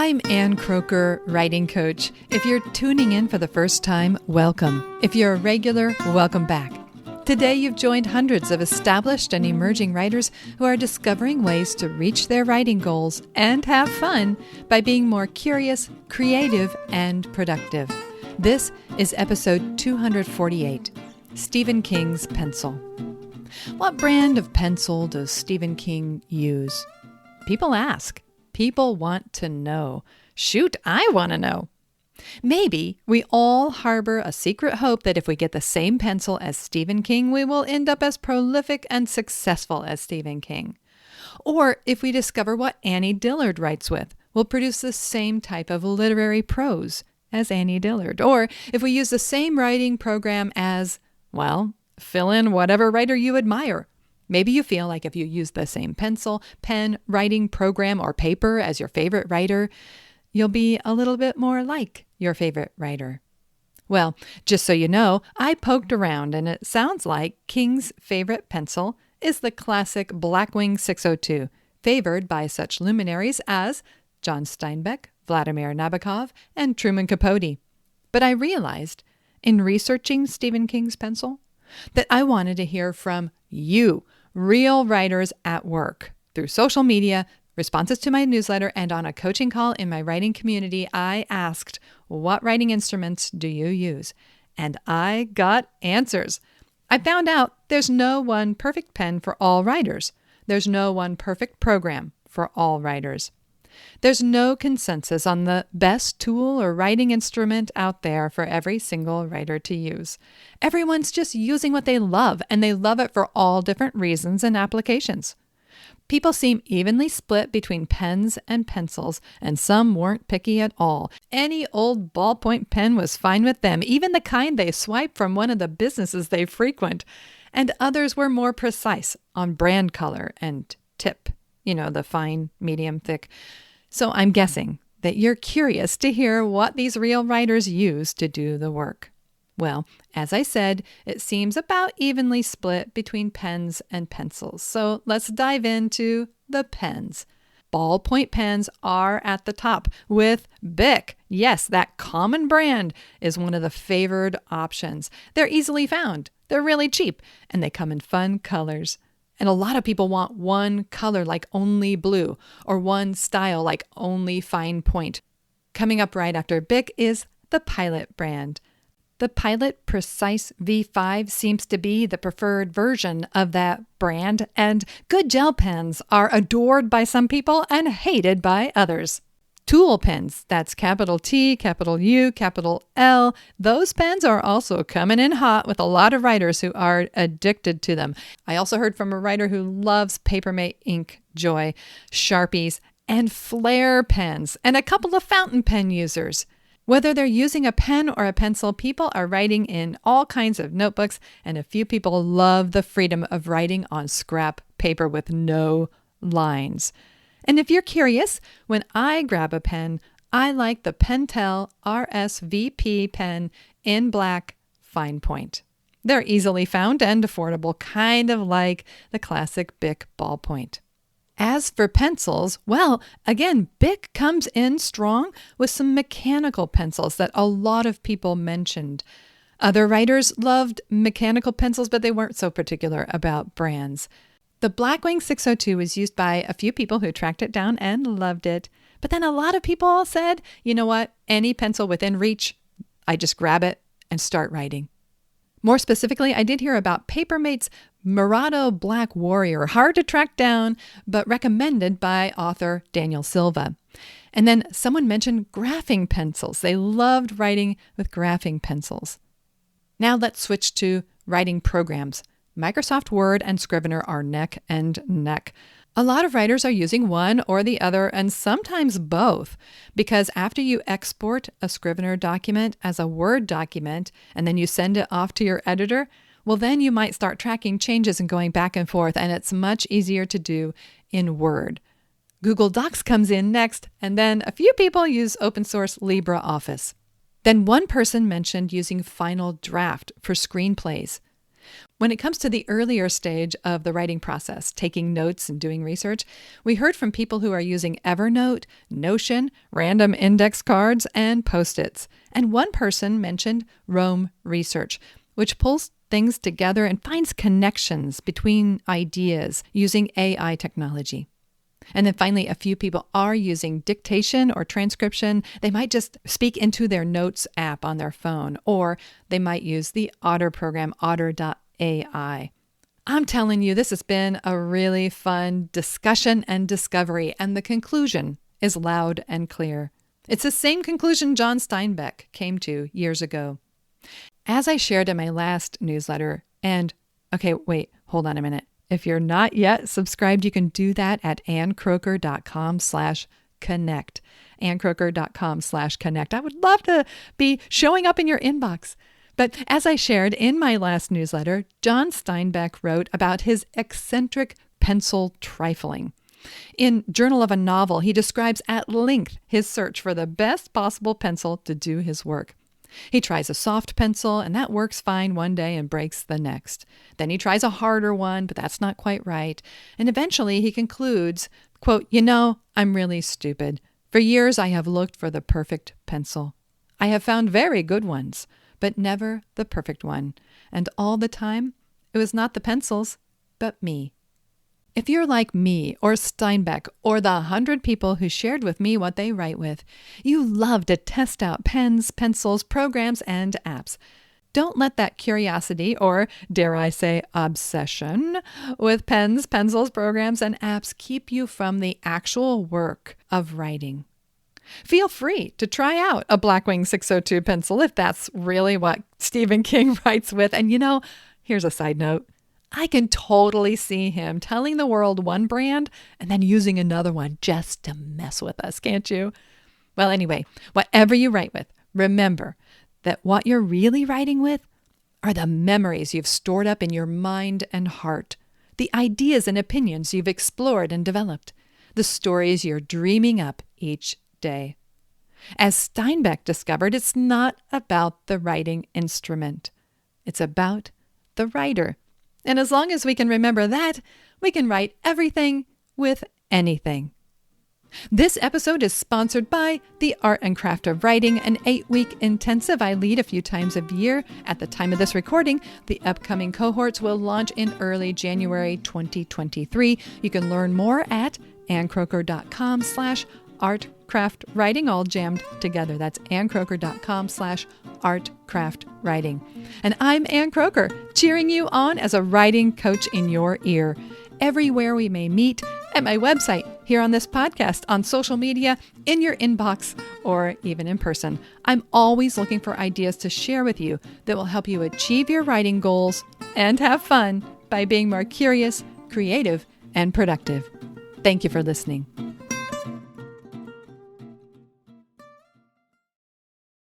I'm Ann Croker, writing coach. If you're tuning in for the first time, welcome. If you're a regular, welcome back. Today you've joined hundreds of established and emerging writers who are discovering ways to reach their writing goals and have fun by being more curious, creative, and productive. This is episode 248, Stephen King's Pencil. What brand of pencil does Stephen King use? People ask. People want to know. Shoot, I want to know. Maybe we all harbor a secret hope that if we get the same pencil as Stephen King, we will end up as prolific and successful as Stephen King. Or if we discover what Annie Dillard writes with, we'll produce the same type of literary prose as Annie Dillard. Or if we use the same writing program as, well, fill in whatever writer you admire. Maybe you feel like if you use the same pencil, pen, writing program, or paper as your favorite writer, you'll be a little bit more like your favorite writer. Well, just so you know, I poked around and it sounds like King's favorite pencil is the classic Blackwing 602, favored by such luminaries as John Steinbeck, Vladimir Nabokov, and Truman Capote. But I realized, in researching Stephen King's pencil, that I wanted to hear from you, real writers at work. Through social media, responses to my newsletter, and on a coaching call in my writing community, I asked, what writing instruments do you use? And I got answers. I found out there's no one perfect pen for all writers. There's no one perfect program for all writers. There's no consensus on the best tool or writing instrument out there for every single writer to use. Everyone's just using what they love, and they love it for all different reasons and applications. People seem evenly split between pens and pencils, and some weren't picky at all. Any old ballpoint pen was fine with them, even the kind they swipe from one of the businesses they frequent. And others were more precise on brand color and tip, the fine, medium, thick. So I'm guessing that you're curious to hear what these real writers use to do the work. Well, as I said, it seems about evenly split between pens and pencils. So let's dive into the pens. Ballpoint pens are at the top with Bic. Yes, that common brand is one of the favored options. They're easily found. They're really cheap, and they come in fun colors. And a lot of people want one color like only blue, or one style like only fine point. Coming up right after Bic is the Pilot brand. The Pilot Precise V5 seems to be the preferred version of that brand, and good gel pens are adored by some people and hated by others. Tool pens, that's capital T, capital U, capital L, those pens are also coming in hot with a lot of writers who are addicted to them. I also heard from a writer who loves Papermate Ink Joy, Sharpies, and Flair pens, and a couple of fountain pen users. Whether they're using a pen or a pencil, people are writing in all kinds of notebooks, and a few people love the freedom of writing on scrap paper with no lines. And if you're curious, when I grab a pen, I like the Pentel RSVP pen in black fine point. They're easily found and affordable, kind of like the classic Bic ballpoint. As for pencils, well, again, Bic comes in strong with some mechanical pencils that a lot of people mentioned. Other writers loved mechanical pencils, but they weren't so particular about brands. The Blackwing 602 was used by a few people who tracked it down and loved it. But then a lot of people said, you know what, any pencil within reach, I just grab it and start writing. More specifically, I did hear about Papermate's Murado Black Warrior, hard to track down, but recommended by author Daniel Silva. And then someone mentioned graphing pencils. They loved writing with graphing pencils. Now let's switch to writing programs. Microsoft Word and Scrivener are neck and neck. A lot of writers are using one or the other, and sometimes both, because after you export a Scrivener document as a Word document, and then you send it off to your editor, well, then you might start tracking changes and going back and forth, and it's much easier to do in Word. Google Docs comes in next, and then a few people use open source LibreOffice. Then one person mentioned using Final Draft for screenplays. When it comes to the earlier stage of the writing process, taking notes and doing research, we heard from people who are using Evernote, Notion, random index cards, and Post-its. And one person mentioned Rome Research, which pulls things together and finds connections between ideas using AI technology. And then finally, a few people are using dictation or transcription. They might just speak into their notes app on their phone, or they might use the Otter program, otter.ai. I'm telling you, this has been a really fun discussion and discovery, and the conclusion is loud and clear. It's the same conclusion John Steinbeck came to years ago. As I shared in my last newsletter, and okay, wait, hold on a minute. If you're not yet subscribed, you can do that at anncroker.com/connect. anncroker.com/connect. I would love to be showing up in your inbox. But as I shared in my last newsletter, John Steinbeck wrote about his eccentric pencil trifling. In Journal of a Novel, he describes at length his search for the best possible pencil to do his work. He tries a soft pencil, and that works fine one day and breaks the next. Then he tries a harder one, but that's not quite right. And eventually he concludes, quote, I'm really stupid. For years I have looked for the perfect pencil. I have found very good ones, but never the perfect one. And all the time, it was not the pencils, but me. If you're like me or Steinbeck or the 100 people who shared with me what they write with, you love to test out pens, pencils, programs, and apps. Don't let that curiosity, or dare I say obsession, with pens, pencils, programs, and apps keep you from the actual work of writing. Feel free to try out a Blackwing 602 pencil if that's really what Stephen King writes with. And here's a side note. I can totally see him telling the world one brand and then using another one just to mess with us, can't you? Well, anyway, whatever you write with, remember that what you're really writing with are the memories you've stored up in your mind and heart, the ideas and opinions you've explored and developed, the stories you're dreaming up each day. As Steinbeck discovered, it's not about the writing instrument. It's about the writer. And as long as we can remember that, we can write everything with anything. This episode is sponsored by The Art and Craft of Writing, an 8-week intensive I lead a few times a year. At the time of this recording, the upcoming cohorts will launch in early January 2023. You can learn more at anncroker.com/artcraftwriting, all jammed together. That's anncroker.com/artcraftwriting. And I'm Ann Croker, cheering you on as a writing coach in your ear. Everywhere we may meet, at my website, here on this podcast, on social media, in your inbox, or even in person. I'm always looking for ideas to share with you that will help you achieve your writing goals and have fun by being more curious, creative, and productive. Thank you for listening.